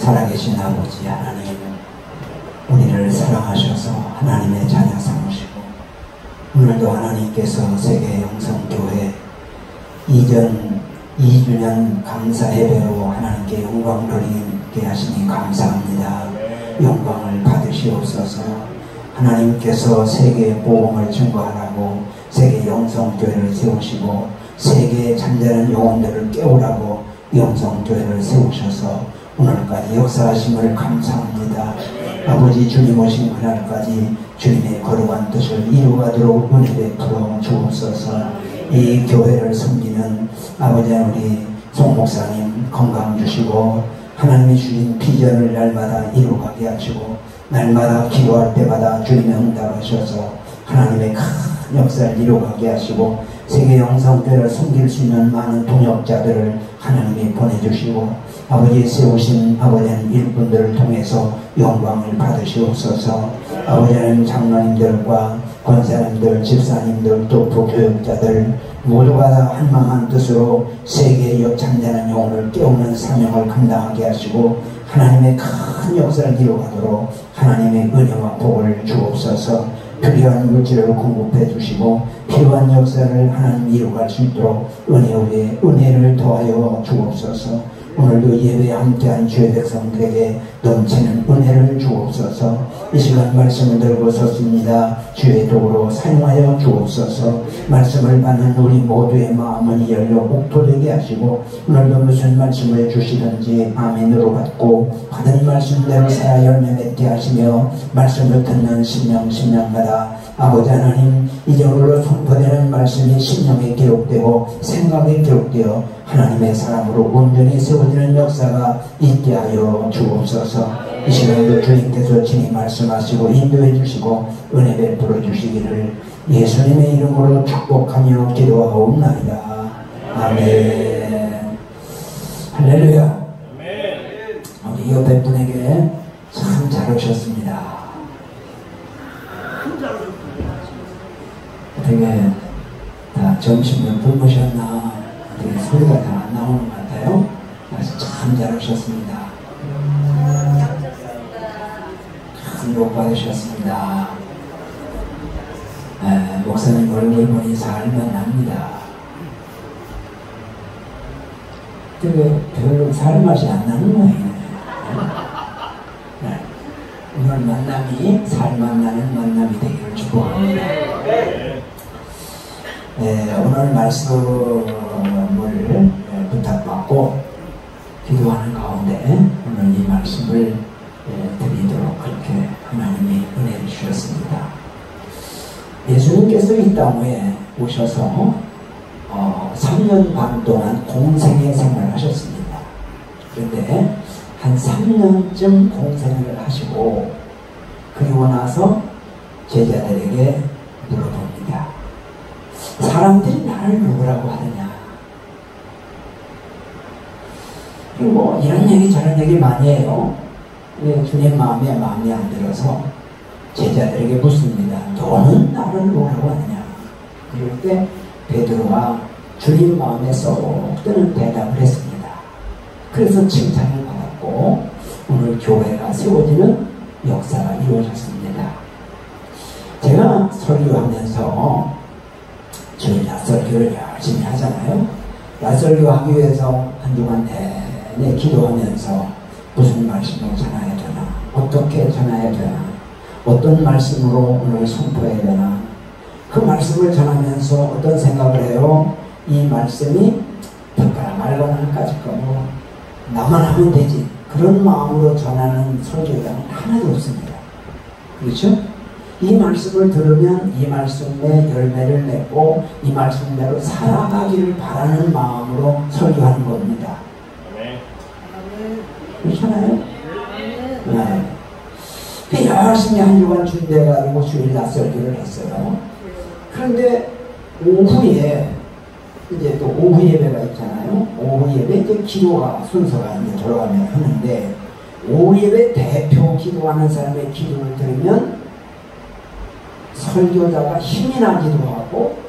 살아계신 아버지 하나님, 우리를 사랑하셔서 하나님의 자녀 삼으시고 오늘도 하나님께서 세계 영성교회 이전 2주년 감사 예배로 하나님께 영광 돌리게 하시니 감사합니다. 영광을 받으시옵소서. 하나님께서 세계의 복음을 증거하라고 세계 영성교회를 세우시고 세계의 잠자는 영혼들을 깨우라고 영성교회를 세우셔서 오늘까지 역사하심을 감사합니다. 아버지 주님 오신 그날까지 주님의 거룩한 뜻을 이루가도록 은혜 베풀어 주옵소서. 이 교회를 섬기는 아버지 우리 송 목사님 건강 주시고 하나님이 주신 비전을 날마다 이루가게 하시고 날마다 기도할 때마다 주님의 응답하셔서 하나님의 큰 역사를 이루가게 하시고 세계 영성교회를 섬길 수 있는 많은 동역자들을 하나님이 보내주시고 아버지 세우신 아버지는 일꾼들을 통해서 영광을 받으시옵소서. 아버지는 장로님들과 권사님들, 집사님들, 또 부교육자들 모두가 다 한마음 뜻으로 세계의 잠자는 영혼을 깨우는 사명을 감당하게 하시고 하나님의 큰 역사를 이루가도록 하나님의 은혜와 복을 주옵소서. 필요한 물질을 공급해 주시고 필요한 역사를 하나님 이루갈 수 있도록 은혜 위에 은혜를 더하여 주옵소서. 오늘도 예배에 함께한 주의 백성들에게 넘치는 은혜를 주옵소서. 이 시간 말씀을 들고 섰습니다. 주의 도구로 사용하여 주옵소서. 말씀을 받는 우리 모두의 마음은 열려 옥토되게 하시고 오늘도 무슨 말씀을 주시든지 아멘으로 받고 받은 말씀대로 살아 열매 맺게 하시며 말씀을 듣는 심령마다 아버지 하나님 이전으로 선포되는 말씀이 심령에 기록되고 생각에 기록되어 하나님의 사람으로 온전히 세워지는 역사가 있게 하여 주옵소서. 이 시간도 주님께서 친히 말씀하시고 인도해 주시고 은혜 베풀어 주시기를 예수님의 이름으로 축복하며 기도하옵나이다. 아멘. 할렐루야. 우리 옆에 분에게 참 잘 오셨습니다. 어떻게 다 점심을 굶으셨나? 어떻게 소리가 다 안 나오는 것 같아요? 참 잘 오셨습니다. 큰 복 받으셨습니다. 목사님 얼굴 보니 살만 납니다. 되게 별로 살 맛이 안 나는 모양이네요. 오늘 만남이 살만 나는 만남이 되기를 축복합니다. 오늘 말씀을 부탁받고 기도하는 가운데 오늘 이 말씀을 드리도록 그렇게 하나님이 은혜를 주셨습니다. 예수님께서 이 땅에 오셔서 3년 반 동안 공생의 생활을 하셨습니다. 그런데 한 3년쯤 공생을 하시고 그리고 나서 제자들에게 물어봅니다. 사람들이 나를 누구라고 하느냐? 그리고 이런 얘기 저런 얘기 많이 해요. 주님 마음에 안 들어서 제자들에게 묻습니다. 너는 나를 누구라고 하느냐? 그럴 때 베드로가 주님 마음에 쏙 드는 대답을 했습니다. 그래서 칭찬을 받았고 오늘 교회가 세워지는 역사가 이루어졌습니다. 제가 설교하면서 저희 낮설교를 열심히 하잖아요. 낮설교 하기 위해서 한동안 내내 기도하면서 무슨 말씀을 전해야 되나, 어떻게 전해야 되나, 어떤 말씀으로 오늘 선포해야 되나, 그 말씀을 전하면서 어떤 생각을 해요? 이 말씀이 듣거나 말거나 까짓 거고 나만 하면 되지, 그런 마음으로 전하는 설교자는 하나도 없습니다. 그렇죠? 이 말씀을 들으면 이 말씀에 열매를 맺고 이 말씀대로 살아가기를 바라는 마음으로 설교하는 겁니다. 그렇잖아요? 네. 열심히 한 주간 준비해가지고 주일 낮 설교를 했어요. 그런데 오후에 이제 또 오후 예배가 있잖아요. 오후 예배 이제 기도가 순서가 이제 돌아가면 하는데 오후 예배 대표 기도하는 사람의 기도를 들으면 설교자가 힘이 나기도 하고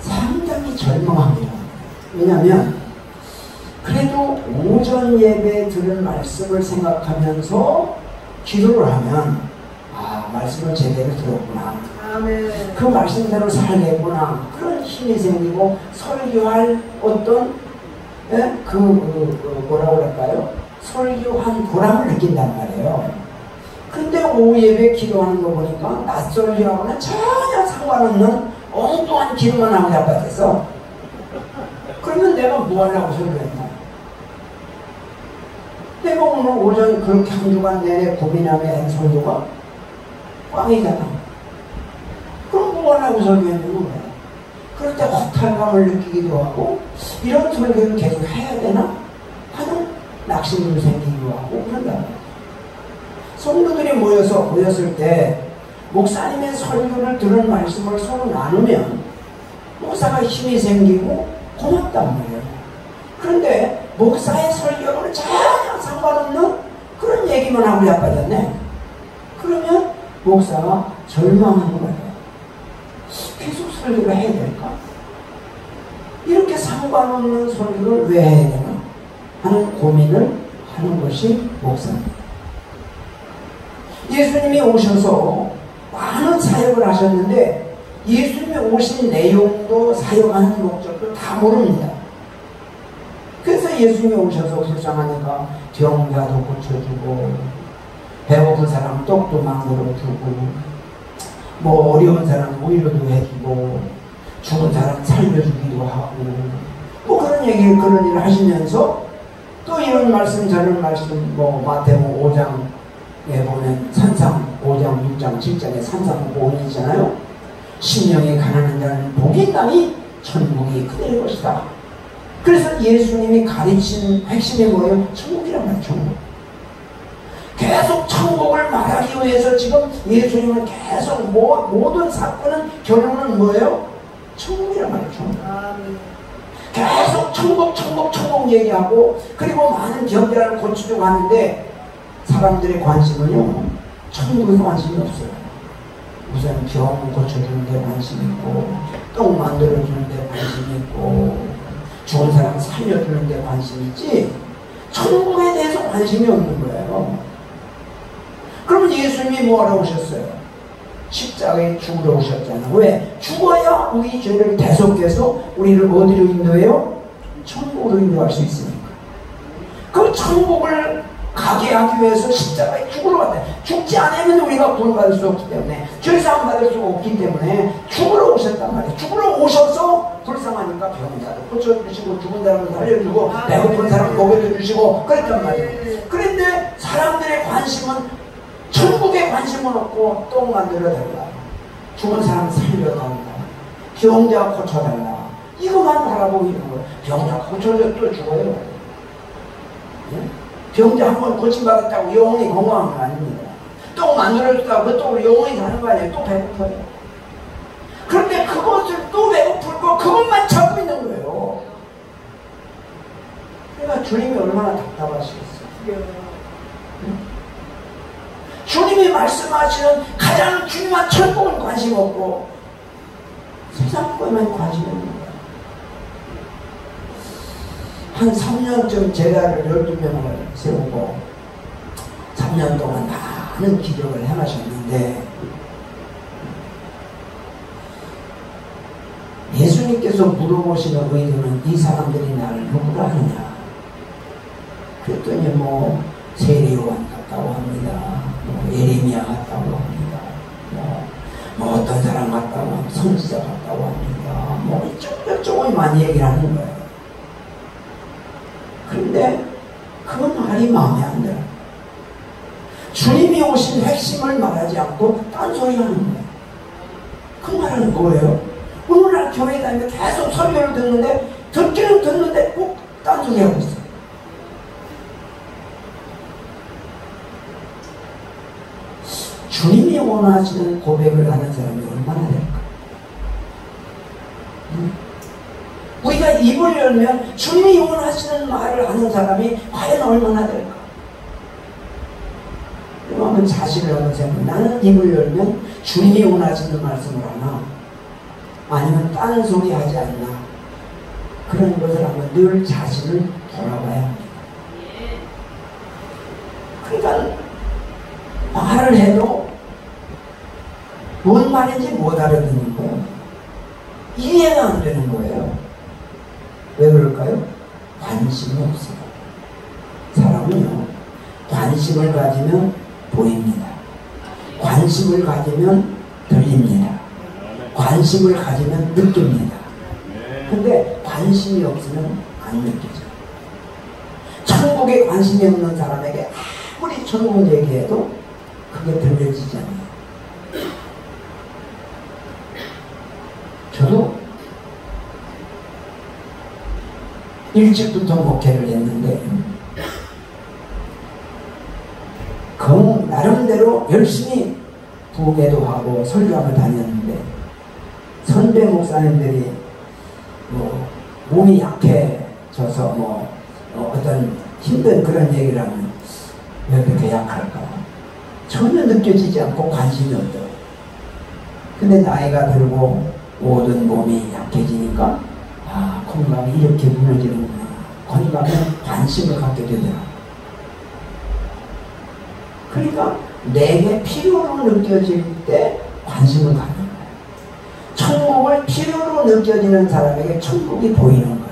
상당히 절망합니다. 왜냐하면 그래도 오전 예배 들은 말씀을 생각하면서 기도를 하면 아, 말씀을 제대로 들었구나. 아멘. 그 말씀대로 살겠구나. 그런 힘이 생기고 설교할 어떤 뭐라고 그럴까요? 설교한 보람을 느낀단 말이에요. 근데 오후 예배 기도하는 거 보니까 낯설기하고는 전혀 상관없는 엉뚱한 기도만 하고 자빠졌어. 그러면 내가 뭐 하려고 설교했나? 내가 오늘 오전 그렇게 한 주간 내내 고민하며 한 설교가 꽝이잖아. 그럼 뭐 하려고 설교했는 거야? 그럴 때 허탈감을 느끼기도 하고 이런 설교를 계속 해야 되나? 하는 낙심도 생기기도 하고 그런다. 성도들이 모였을 때 목사님의 설교를 들은 말씀을 서로 나누면 목사가 힘이 생기고 고맙단 말이에요. 그런데 목사의 설교는 전혀 상관없는 그런 얘기만 하고 자빠졌네. 그러면 목사가 절망하는 거예요. 계속 설교를 해야 될까? 이렇게 상관없는 설교를 왜 해야 되나? 하는 고민을 하는 것이 목사입니다. 예수님이 오셔서 많은 사역을 하셨는데 예수님이 오신 내용도 사역하는 목적도 다 모릅니다. 그래서 예수님이 오셔서 불쌍하니까 병자도 고쳐주고 배고픈 사람 떡도 만들어주고 뭐 어려운 사람 위로도 해주고 죽은 사람 살려주기도 하고 뭐 그런 일을 하시면서 또 이런 말씀 저런 말씀 뭐 마태복음 5장에 보면 산상 5장 6장 7장에 산상보훈이잖아요. 심령이 가난한 자는 복이 있나니 천국이 그들의 것이다. 그래서 예수님이 가르친 핵심이 뭐예요? 천국이란 말이에요. 천국. 계속 천국을 말하기 위해서 지금 예수님은 계속 모든 사건은 결론은 뭐예요? 천국이란 말이에요. 천국. 계속 천국 얘기하고 그리고 많은 병자를 고치려고 하는데 사람들의 관심은요 천국에 관심이 없어요. 우선 병 고쳐주는 데 관심이 있고 떡 만들어주는 데 관심이 있고 죽은 사람 살려주는 데 관심이 있지 천국에 대해서 관심이 없는 거예요. 그러면 예수님이 뭐하러 오셨어요? 십자가에 죽으러 오셨잖아요. 왜? 죽어야 우리 죄를 대속해서 우리를 어디로 인도해요? 천국으로 인도할 수 있으니까. 그 천국을 가게 하기 위해서 십자가에 죽으러 갔다. 죽지 않으면 우리가 구원받을 수 없기 때문에 죄사함 받을 수 없기 때문에 죽으러 오셨단 말이에요. 죽으러 오셔서 불쌍하니까 병자도 고쳐주시고 죽은 사람을 살려주고 배고픈 사람 먹여주시고 그랬단 말이에요. 그런데 사람들의 관심은 천국에 관심은 없고 떡 만들어달라, 죽은 사람 살려달라, 병자 고쳐달라 이것만 바라보고 있는 거예요. 병자 고쳐져 또 죽어요. 예? 병자 한 번 고침받았다고 영원히 건강한 건 아닙니다. 떡 만들어줬다고 그 떡으로 영원히 사는 거 아니에요. 또 배고파요. 그런데 그것을 또 배고플고 그것만 찾고 있는 거예요. 그러니까 주님이 얼마나 답답하시겠어요. 주님이 말씀하시는 가장 중요한 천국은 관심 없고 세상 것만 관심 없는 거예요. 한 3년쯤 제자를 12명을 세우고 3년 동안 많은 기적을 행하셨는데 예수님께서 물어보시는 의도는 이 사람들이 나를 누구라 하느냐. 그랬더니 뭐 세례요한 같다고 합니다. 뭐 예레미야 같다고 합니다. 뭐 어떤 사람 같다고 합니다. 선지자 같다고 합니다. 뭐 이쪽저쪽을 많이 얘기를 하는 거예요. 그런데 그 말이 마음에 안 들어요. 주님이 오신 핵심을 말하지 않고 딴소리 하는 거예요. 그 말은 뭐예요? 오늘날 교회 다니면 계속 설교를 듣는데 듣기는 듣는데 꼭 딴소리 하고 있어요. 주님이 원하시는 고백을 하는 사람이 얼마나 될까? 우리가 입을 열면 주님이 원하시는 말을 하는 사람이 과연 얼마나 될까? 그러면 자신을 한번 생각해. 나는 입을 열면 주님이 원하시는 말씀을 하나? 아니면 딴 소리 하지 않나? 그런 것을 한번 늘 자신을 돌아보고 그러니까 말을 해도 뭔 말인지 못 알아듣는 거예요. 이해가 안 되는 거예요. 왜 그럴까요? 관심이 없어요. 사람은요, 관심을 가지면 보입니다. 관심을 가지면 들립니다. 관심을 가지면 느낍니다. 근데 관심이 없으면 안 느끼죠. 천국에 관심이 없는 사람에게 아무리 천국 얘기해도 그게 들려지지 않아요. 저도 일찍부터 목회를 했는데 나름대로 열심히 부흥회도 하고 설교하러 다녔는데 선배 목사님들이 몸이 약해져서 어떤 힘든 그런 얘기를 하면 왜 그렇게 약할까? 전혀 느껴지지 않고 관심이 없더라고요. 근데 나이가 들고 모든 몸이 약해지니까 건강이 이렇게 무너지는구나. 건강에 관심을 갖게 되더라고요. 그러니까 내게 필요로 느껴질 때 관심을 갖는 거예요. 천국을 필요로 느껴지는 사람에게 천국이 보이는 거예요.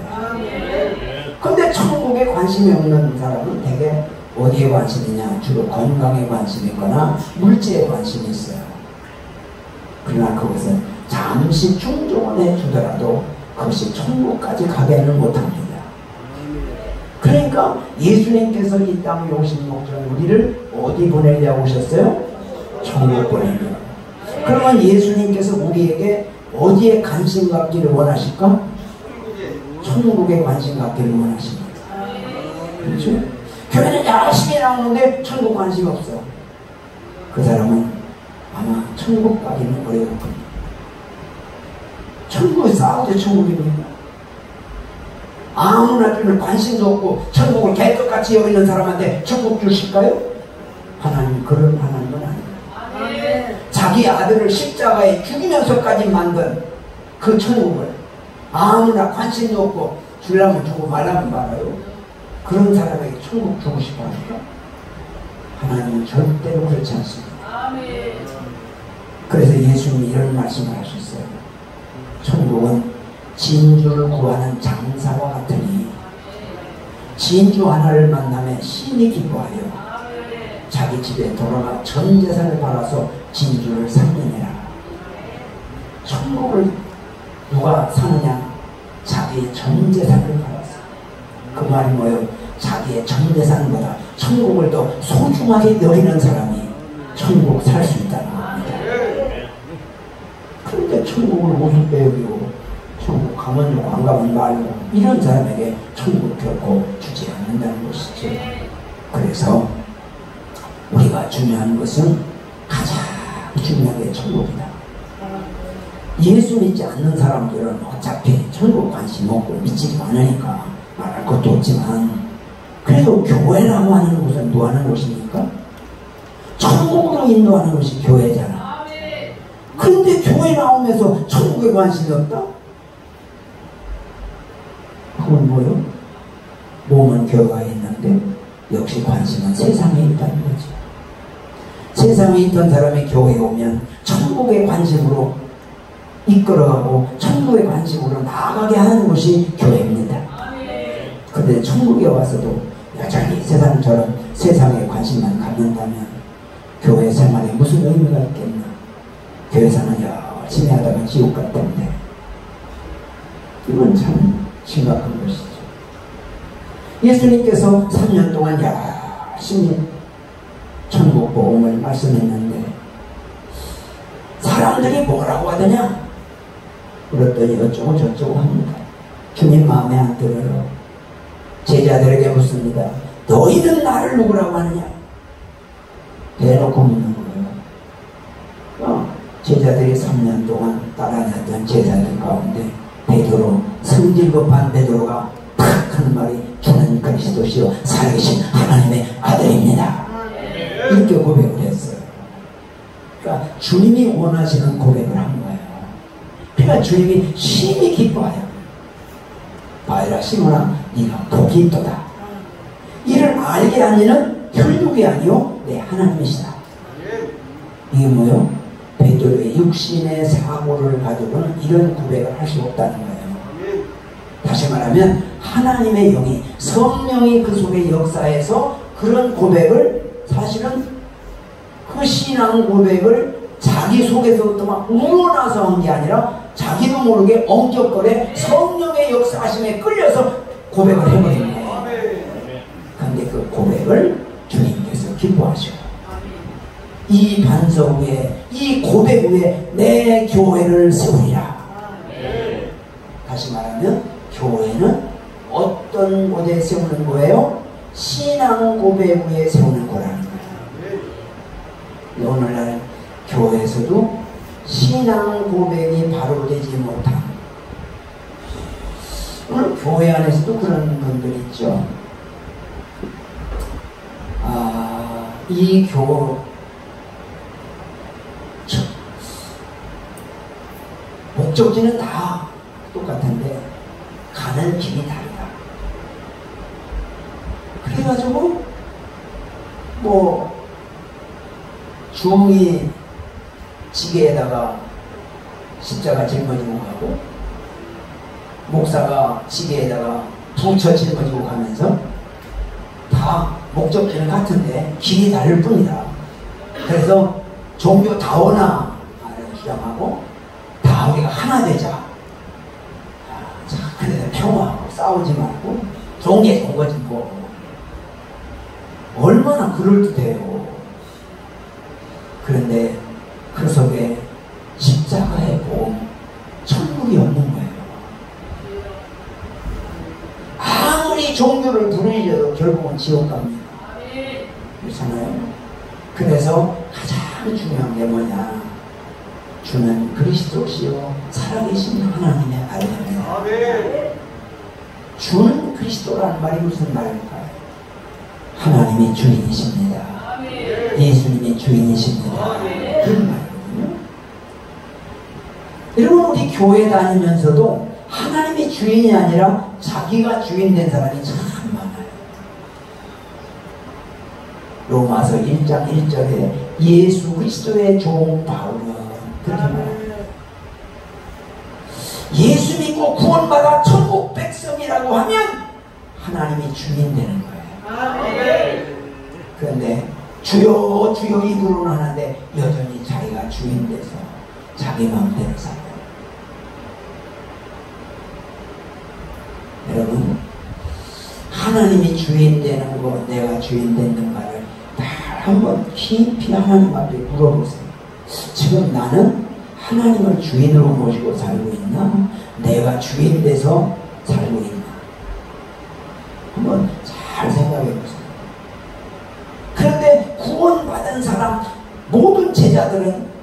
근데 천국에 관심이 없는 사람은 되게 어디에 관심이 있냐? 주로 건강에 관심이 있거나 물질에 관심이 있어요. 그러나 그것은 잠시 충족은 해주더라도 그것이 천국까지 가게는 못합니다. 그러니까 예수님께서 이 땅에 오신 목적은 우리를 어디 보내려고 오셨어요? 천국 보내려고. 그러면 예수님께서 우리에게 어디에 관심 갖기를 원하실까? 천국에 관심 갖기를 원하십니다. 그렇죠? 교회는 열심히 나오는데 천국 관심 없어. 그 사람은 아마 천국 가기는 어려울 겁니다. 천국에서 어디 천국입니까? 아무나 주는 관심도 없고 천국을 개떡같이 여기는 사람한테 천국 주실까요? 하나님 그런 하나님은 아니에요. 자기 아들을 십자가에 죽이면서까지 만든 그 천국을 아무나 관심도 없고 주려면 주고 말라면 말아요. 그런 사람에게 천국 주고 싶어 합니까? 하나님은 절대로 그렇지 않습니다. 그래서 예수님이 이런 말씀을 하셨어요. 천국은 진주를 구하는 장사와 같으니 진주 하나를 만나면 신이 기뻐하여 자기 집에 돌아가 전 재산을 팔아서 진주를 샀느니라. 천국을 누가 사느냐? 자기의 전 재산을 팔아서. 그 말이 뭐예요? 자기의 전 재산보다 천국을 더 소중하게 여기는 사람이 천국 살 수 있다는 겁니다. 그런데 천국을 우습게 여기고 천국 가면 안 가면 말고 이런 사람에게 천국 결코 주지 않는다는 것이죠. 그래서 우리가 중요한 것은 가장 중요한 게 천국이다. 예수 믿지 않는 사람들은 어차피 천국 관심 없고 믿지도 않으니까 말할 것도 없지만 그래도 교회라고 하는 곳은 뭐 하는 곳입니까? 천국으로 인도하는 것이 교회잖아. 그런데 교회 나오면서 천국에 관심이 없다? 그건 뭐요? 몸은 교회에 있는데 역시 관심은 세상에 있다는 거죠. 세상에 있던 사람이 교회에 오면 천국의 관심으로 이끌어가고 천국의 관심으로 나아가게 하는 것이 교회입니다. 그런데 천국에 와서도 여전히 세상처럼 세상에 관심만 갖는다면 교회 생활에 무슨 의미가 있겠나? 교회 생활 열심히 하다가 지옥 갈 텐데 이건 참 심각한 것이죠. 예수님께서 3년 동안 열심히 천국 복음을 말씀했는데 사람들이 뭐라고 하더냐? 그랬더니 어쩌고 저쩌고 합니다. 주님 마음에 안 들어요. 제자들에게 묻습니다. 너희는 나를 누구라고 하느냐? 대놓고 묻는 거예요. 제자들이 3년 동안 따라다녔던 제자들 가운데 베드로, 성질 급한 베드로가 탁 하는 말이 주는 그리스도시요 살아계신 하나님의 아들입니다. 이렇게 고백을 했어요. 그러니까 주님이 원하시는 고백을 한 거예요. 그러니까 주님이 심히 기뻐해요. 바이라 시몬아 네가 복이 있도다. 이를 알게 한 이는 혈육이 아니요 내 하나님이시다. 이게 뭐요? 베드로의 육신의 사고를 가지고는 이런 고백을 할 수 없다는 거예요. 다시 말하면 하나님의 영이, 성령이 그 속에 역사해서 그런 고백을, 사실은 그 신앙 고백을 자기 속에서부터 막 우러나서 한 게 아니라 자기도 모르게 엉격거려 성령의 역사하심에 끌려서 고백을 해버린 거예요. 그런데 그 고백을 주님께서 기뻐하시고, 이 반석 위에, 이 고백 위에 내 교회를 세우리라. 다시 말하면 교회는 어떤 곳에 세우는 거예요? 신앙 고백 위에 세우는 거라는 거예요. 오늘날 교회에서도 신앙 고백이 바로 되지 못한, 오늘 교회 안에서도 그런 분들 있죠. 이 목적지는 다 똑같은데 가는 길이 다르다. 그래가지고 뭐 주홍이 지게에다가 십자가 짊어지고 가고, 목사가 지게에다가 부처 짊어지고 가면서 다 목적지는 같은데 길이 다를 뿐이다. 그래서 종교 다원화를 주장하고 다 우리가 하나 되자. 자, 그래서 평화하고 싸우지 말고 종교 정거지 뭐. 얼마나 그럴듯해요. 그런데 그 속에 십자가의 보험, 천국이 없는 거예요. 아무리 종교를 부르짖어도 결국은 지옥 갑니다. 그렇잖아요. 그래서 가장 중요한 게 뭐냐? 주는 그리스도시요 살아계신 하나님의 아들입니다. 주는 그리스도라는 말이 무슨 말일까요? 하나님이 주인이십니다. 예수님이 주인이십니다. 그런 말이거든요. 여러분, 우리 교회 다니면서도 하나님이 주인이 아니라 자기가 주인 된 사람이 참 많아요. 로마서 1장 1절에 예수 그리스도의 종 바울은 그렇게 말합니다. 예수 믿고 구원받아 천국 백성이라고 하면 하나님이 주인 되는 거예요. 그런데 주여 주여 입으로는 하는데 여전히 자기가 주인 돼서 자기 마음대로 살아요. 여러분, 하나님이 주인 되는 거, 내가 주인 되는가를 다 한번 깊이 하나님 앞에 물어보세요. 지금 나는 하나님을 주인으로 모시고 살고 있나? 내가 주인 돼서 살고 있나? 한번 잘 생각해 보세요. 그런데 구원받은 사람, 모든 제자들은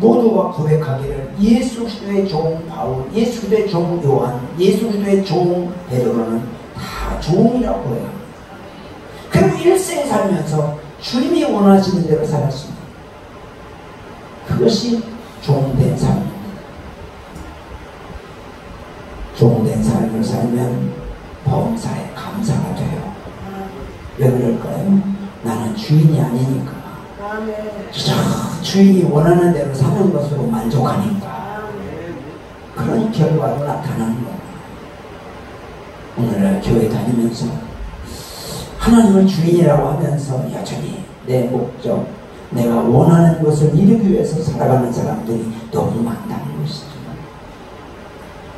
모두가 고백하기를 예수 그리스도의 종 바울, 예수 그리스도의 종 요한, 예수 그리스도의 종 베드로는 다 종이라고 해요. 그리고 일생 살면서 주님이 원하시는 대로 살았습니다. 그것이 종된 삶입니다. 종된 삶을 살면 범사에 감사가 돼요. 왜 그럴까요? 나는 주인이 아니니까. 주인이 원하는 대로 사는 것으로 만족하니까. 그런 결과로 나타나는 거예요. 오늘날 교회 다니면서 하나님을 주인이라고 하면서 여전히 내 목적, 내가 원하는 것을 이루기 위해서 살아가는 사람들이 너무 많다는 것이죠.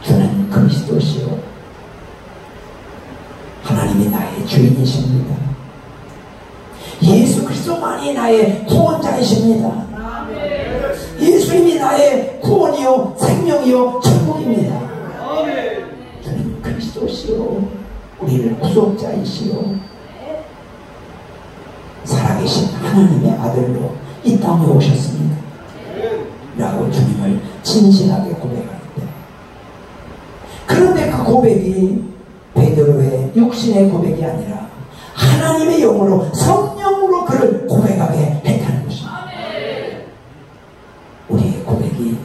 주는 그리스도시요 하나님이 나의 주인이십니다. 예수 그리스도만이 나의 구원자이십니다. 예수님이 나의 구원이요 생명이요 천국입니다. 주는 그리스도시요 우리를 구속자이시요 살아계신 하나님의 아들로 이 땅에 오셨습니다 라고 주님을 진실하게 고백할 때, 그런데 그 고백이 베드로의 육신의 고백이 아니라 하나님의 영으로 성령으로 그를 고백하게 했다는 것입니다. 우리의 고백이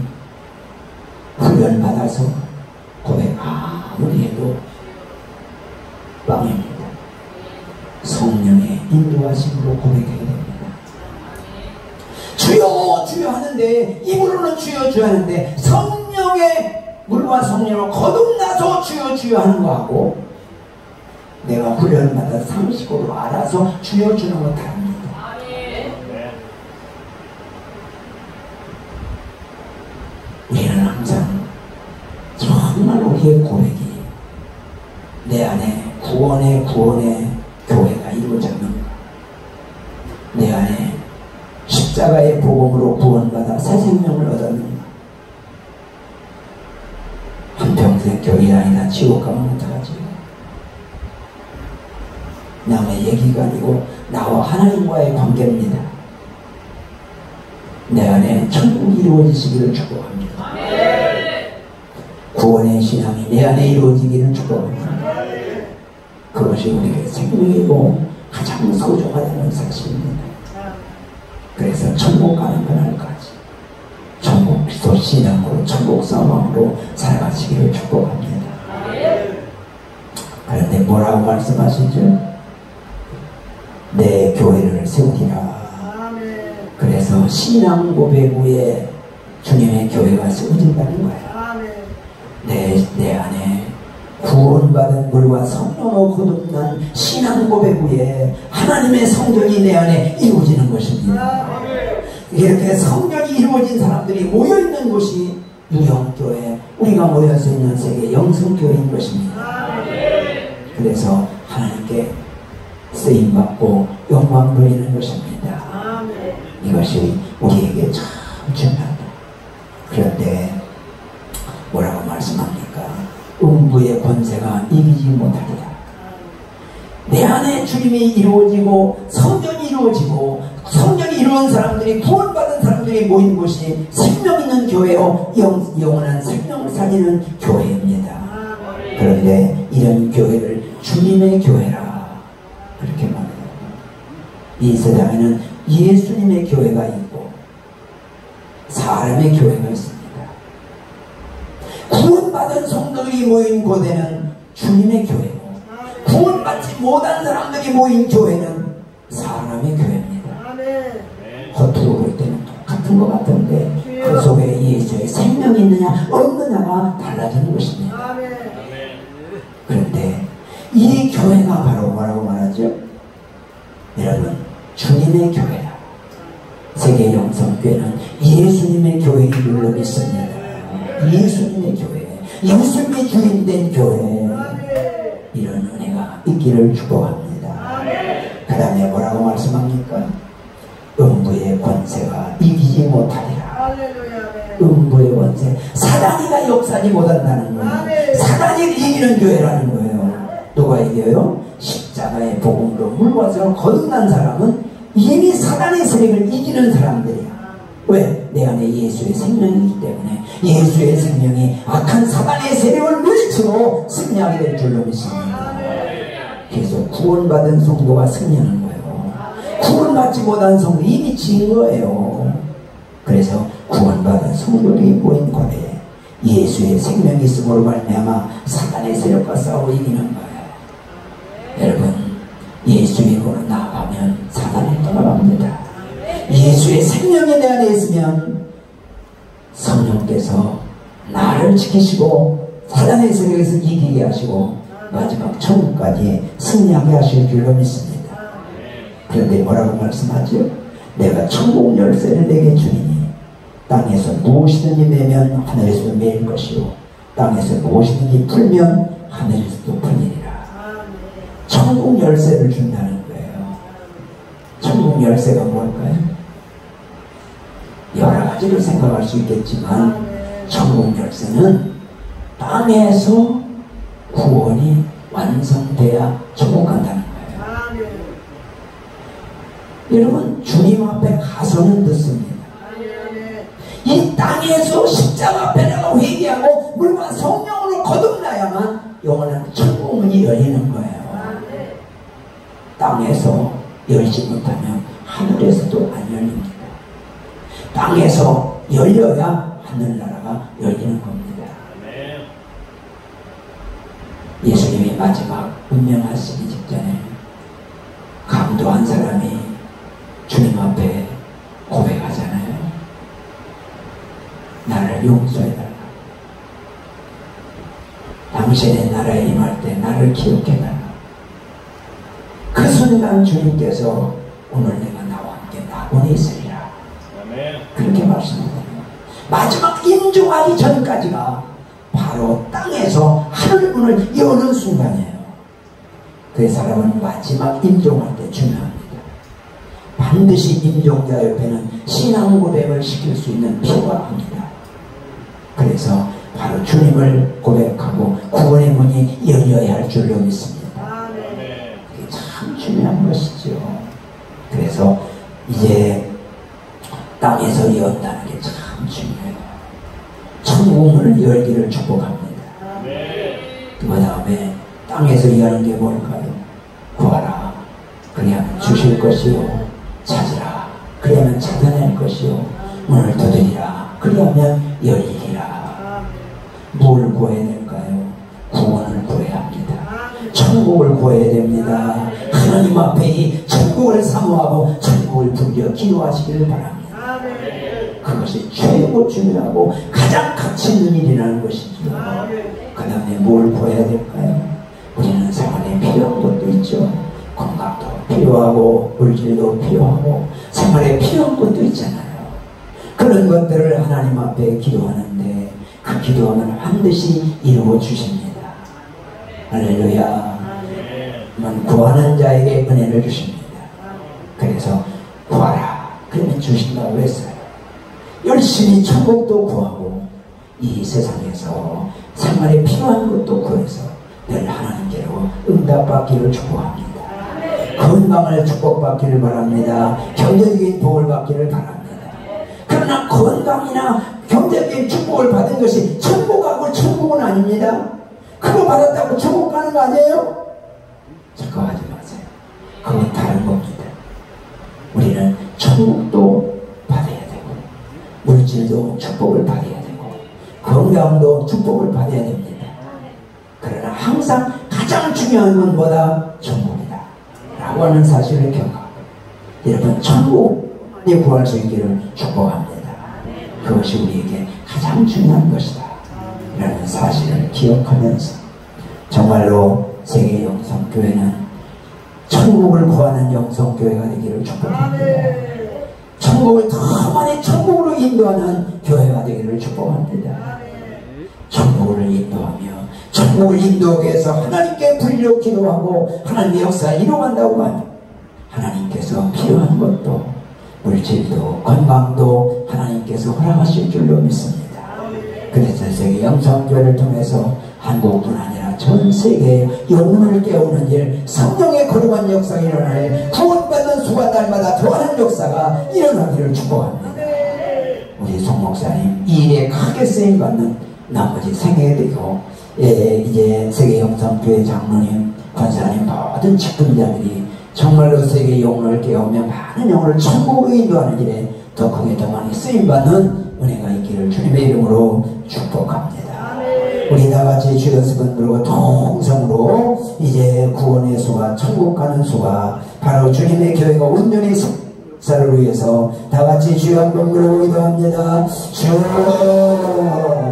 훈련받아서 고백 아무리 해도 빵입니다. 성령의 인도하심으로 고백해야 됩니다. 주여 주여 하는데, 입으로는 주여 주여 하는데 성령의 물과 성령을 거듭나서 주여 주여 하는 거하고, 내가 훈련마다 상식으로 알아서 주여 주는 것 다릅니다. 우리는 항상 정말 우리의 고백이 내 안에 구원의 교회가 이루어졌는가, 내 안에 십자가의 복음으로 구원받아 새 생명을 얻었는가, 한평생 교회 다니다 지옥 가면 어떡하지? 남의 얘기가 아니고 나와 하나님과의 관계입니다. 내 안에 천국이 이루어지시기를 축복합니다. 구원의 신앙이 내 안에 이루어지기를 축복합니다. 그것이 우리의 생명이고 가장 소중하다는 사실입니다. 그래서 천국 가는 그날까지 천국 그리스도 신앙으로 천국 소망으로 살아가시기를 축복합니다. 그런데 뭐라고 말씀하시죠? 내 교회를 세우리라. 그래서 신앙 고백 후에 주님의 교회가 세워진다는 거예요. 내 안에 구원받은 물과 성령으로 거듭난 신앙 고백 후에 하나님의 성전이 내 안에 이루어지는 것입니다. 이렇게 성전이 이루어진 사람들이 모여있는 곳이 유형교회, 우리가 모여서 있는 세계 영성교회인 것입니다. 그래서 하나님께 쓰임받고 영광 돌리는 것입니다. 이것이 우리에게 참 중요하다. 그런데 뭐라고 말씀합니까? 음부의 권세가 이기지 못하리라. 내 안에 주님이 이루어지고 성전이 이루어지고 성전이 이루어진 사람들이, 구원받은 사람들이 모인 곳이 생명 있는 교회요, 영원한 생명을 살리는 교회입니다. 그런데 이런 교회를 주님의 교회라 그렇게 말해요. 이 세상에는 예수님의 교회가 있고 사람의 교회가 있습니다. 구원받은 성도들이 모인 교회는 주님의 교회고, 구원받지 못한 사람들이 모인 교회는 사람의 교회입니다. 겉으로 볼 때는 똑같은 것 같은데 그 속에 예수의 생명이 있느냐 없느냐가 달라지는 것입니다. 그런데 이 교회가 바로 뭐라고 말하죠? 여러분, 주님의 교회라. 세계 영성교회는 예수님의 교회인 줄로 믿습니다. 예수님의 교회, 예수님의 주인된 교회, 이런 은혜가 있기를 축복합니다. 그 다음에 뭐라고 말씀합니까? 음부의 권세가 이기지 못하리라. 음부의 권세, 사단이가 역사하지 못한다는 거예요. 사단이 이기는 교회라는 거예요. 누가 이겨요? 십자가의 복음으로 물과 성을 거듭난 사람은 이미 사단의 세력을 이기는 사람들이야. 왜? 내 안에 예수의 생명이기 때문에 예수의 생명이 악한 사단의 세력을 물리치고 승리하게 될 줄로 믿습니다. 그래서 구원받은 성도가 승리하는 거예요. 구원받지 못한 성도 이미 진 거예요. 그래서 구원받은 성도들이 모인 곳에 예수의 생명이 있음으로 말미암아 사단의 세력과 싸워 이기는 거예요. 여러분, 예수님으로 나아가면 사단을 떠나갑니다. 예수의 생명이 내 안에 있으면 성령께서 나를 지키시고 사단의 세력에서 이기게 하시고 마지막 천국까지 승리하게 하실 줄로 믿습니다. 그런데 뭐라고 말씀하죠? 내가 천국 열쇠를 내게 주리니 땅에서 무엇이든지 매면 하늘에서도 매일 것이요 땅에서 무엇이든지 풀면 하늘에서도 풀리리라. 천국 열쇠를 준다는 거예요. 천국 열쇠가 뭘까요? 여러 가지로 생각할 수 있겠지만 천국 열쇠는 땅에서 구원이 완성돼야 천국 간다는 거예요. 여러분, 주님 앞에 가서는 듣습니다. 이 땅에서 십자가 앞에 내가 회개하고 물과 성령으로 거듭나야만 영원한 천국 문이 열리는 거예요. 땅에서 열지 못하면 하늘에서도 안 열립니다. 땅에서 열려야 하늘나라가 열리는 겁니다. 예수님이 마지막 운명하시기 직전에 담도한 사람이 주님 앞에 고백하잖아요. 나를 용서해달라. 당신의 나라에 임할 때 나를 기억해달라. 그 순간 주님께서 오늘 내가 나와 함께 낙원에 있으리라. 그렇게 말씀합니다. 마지막 인종하기 전까지가 바로 땅에서 하늘문을 여는 순간이에요. 그 사람은 마지막 임종할 때 중요합니다. 반드시 임종자 옆에는 신앙 고백을 시킬 수 있는 표가 합니다. 그래서 바로 주님을 고백하고 구원의 문이 열려야 할 줄로 믿습니다. 그게 참 중요한 것이죠. 그래서 이제 땅에서 연다는 게 참 중요해요. 천국 문을 열기를 축복합니다. 그 다음에 땅에서 여는 게 뭘까요? 구하라. 그래야만 주실 것이요. 찾으라. 그래야만 찾아낼 것이요. 문을 두드리라. 그래야만 열리리라. 뭘 구해야 될까요? 구원을 구해야 합니다. 천국을 구해야 됩니다. 하나님 앞에 이 천국을 사모하고 천국을 부르려 기도하시기를 바랍니다. 그것이 최고 중요하고 가장 가치 있는 일이라는 것이죠. 그 다음에 뭘 구해야 될까요? 우리는 생활에 필요한 것도 있죠. 건강도 필요하고 물질도 필요하고 생활에 필요한 것도 있잖아요. 그런 것들을 하나님 앞에 기도하는데 그 기도하면 반드시 이루어 주십니다. 할렐루야. 구하는 자에게 은혜를 주십니다. 그래서 구하라. 그러면 주신다고 했어요. 열심히 천국도 구하고 이 세상에서 생활에 필요한 것도 구해서 늘 하나님께로 응답받기를 축복합니다. 건강을 축복받기를 바랍니다. 경제적인 복을 받기를 바랍니다. 그러나 건강이나 경제적인 축복을 받은 것이 천국하고 천국은 아닙니다. 그거 받았다고 천국 가는 거 아니에요? 착각하지 마세요. 그건 다른 겁니다. 우리는 천국도 받아야 되고 물질도 축복을 받아야 되고 건강도 축복을 받아야 됩니다. 그러나 항상 가장 중요한 건 뭐다? 천국이다 라고 하는 사실을 기억하고 여러분 천국이 구할 수 있기를 축복합니다. 그것이 우리에게 가장 중요한 것이다 라는 사실을 기억하면서 정말로 세계 영성교회는 천국을 구하는 영성교회가 되기를 축복합니다. 천국을 더 많이 천국으로 인도하는 교회가 되기를 축복합니다. 천국을 인도하며 천국을 인도하기 위해서 하나님께 불려 기도하고 하나님의 역사를 이루어간다고 하면 하나님께서 필요한 것도 물질도 건강도 하나님께서 허락하실 줄로 믿습니다. 그래서 세계 영성교회를 통해서 한국뿐 아니라 전 세계에 영혼을 깨우는 일, 성령의 거룩한 역사가 일어날 일, 구원받는 수가 날마다 더하는 역사가 일어나기를 축복합니다. 우리 송 목사님 이 일에 크게 쓰임받는 나머지 생애되고 이제 세계 영성교회 장로님, 권사님 모든 직분자들이 정말로 세계 영혼을 깨우며 많은 영혼을 천국으로 인도하는 일에 더 크게 더 많이 쓰임받는 은혜가 있기를 주님의 이름으로 축복합니다. 우리 다같이 주 연습은 부르고 통성으로 이제 구원의 수가 천국 가는 수가 바로 주님의 교회가 온전히 역사를 위해서 다같이 주 한번 부르고 기도합니다. 주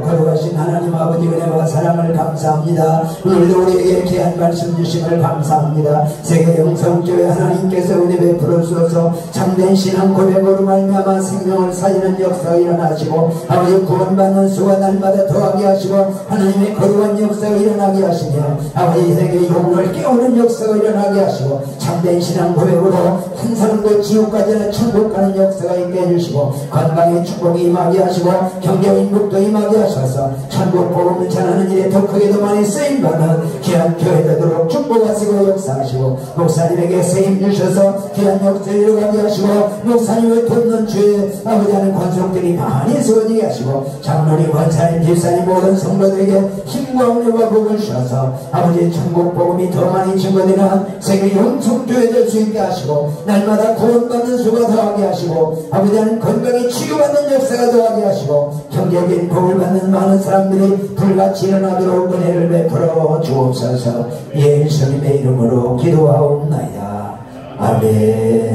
거룩하신 하나님 아버지 은혜와 사랑을 감사합니다. 오늘도 우리에게 귀한 말씀 주심을 감사합니다. 세계 영성교회 하나님께서 은혜 베풀어 주셔서 참된 신앙 고백으로 말미암아 생명을 살리는 역사가 일어나시고 아버지 구원받는 수가 날마다 더하게 하시고 하나님의 거룩한 역사가 일어나게 하시며 아버지 세계 영혼을 깨우는 역사가 일어나게 하시고 참된 신앙 고백으로 한 사람도 지옥까지 천국 가는 역사가 있게 해주시고 건강의 축복이 임하게 하시고 경제인복도 임하게 하셔서 천국 복음을 전하는 일에 더 크게 더 많이 쓰임받는 귀한 교회 되도록 축복하시고 역사하시고 목사님에게 세임 주셔서 귀한 역사를 이루어가게 하시고 목사님을 돕는 주의 아버지 하는 권속들이 많이 세워지게 하시고 장로님, 권사님, 집사님 모든 성도들에게 힘과 은혜와 복을 주셔서 아버지 천국 복음이 더 많이 증거되는 세계 영성교회 될 수 있게 하시고 날마다 구원받는 수가 더하게 하시고 아버지 하나님 건강에 치유받는 역사가 더하게 하시고 경제적인 복을 받는 많은 사람들이 불같이 일어나도록 은혜를 베풀어 주옵소서. 예수님의 이름으로 기도하옵나이다. 아멘. 아멘.